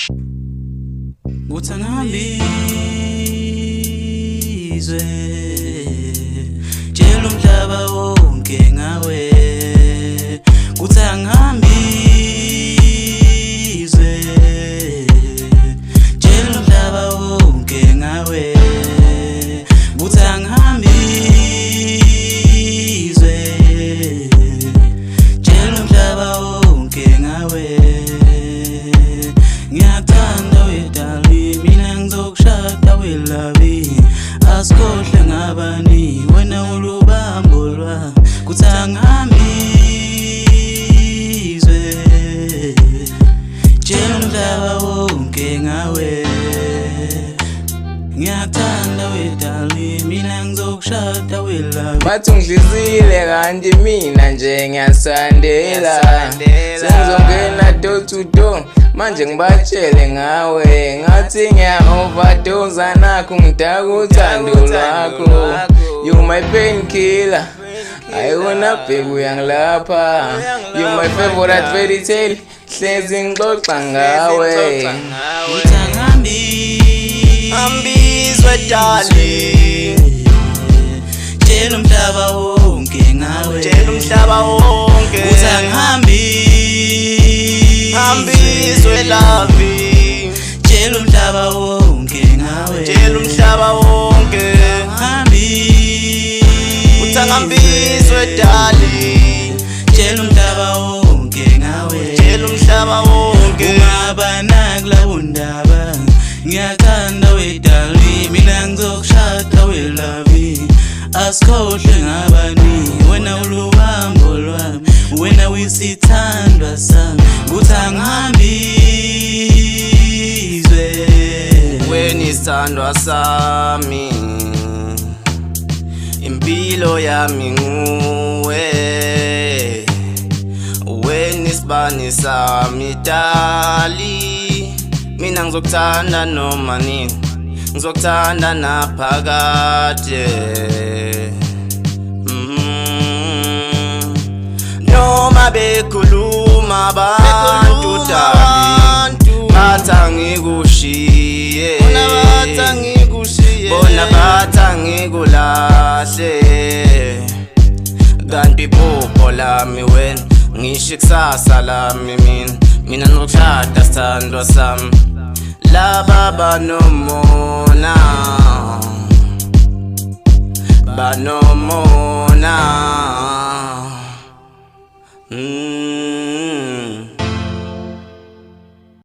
Uthangambizwe tshela umhlaba wonke ngawe uthangambizwe tshela umhlaba wonke ngawe uthangambizwe tshela umhlaba wonke ngawe ngiyathanda wedali mina ngizokushada welabi asikhohle ngabani wena ulubambo lwami kuthangambizwe tshela umhlaba wonke ngawe ngiyathanda wedali mina ngizokushada welabi bathi ungidlizile kanti mina nje ngiyasandela sengizongena door to door manje ngibatshele ngawe ngathi ngiya-overdose nakho ngidaka uthando lwakho you my painkiller ayona bheki uyangilapha you my favorite fairy tale hlezi ngixoxa ngawe uthangambizwe darling tshela umhlaba wonke ngawe tshela umhlaba wonke uthangambizwe lavi tshela umhlaba wonke ngawe tshela umhlaba wonke uthangambizwe darling tshela umhlaba wonke ngawe tshela umhlaba wonke ungaba nakulawo ndaba ngiyathanda wedali mina ngizokushada welavi asikhohle ngabani wena ulubambo lwami wena wisithandwa sami uthangambizwe wena isithandwa sami impilo yami nguwe wena isibani sami dali mina ngizokuthanda noma nini ngizokuthanda naphakade noma bekhuluma abantu dali bathangikushiye bona bathangikulahle kanti iphupho lami wena ngisho ikusasa lami mina ngizokushada sithandwa sami laba banomona banomona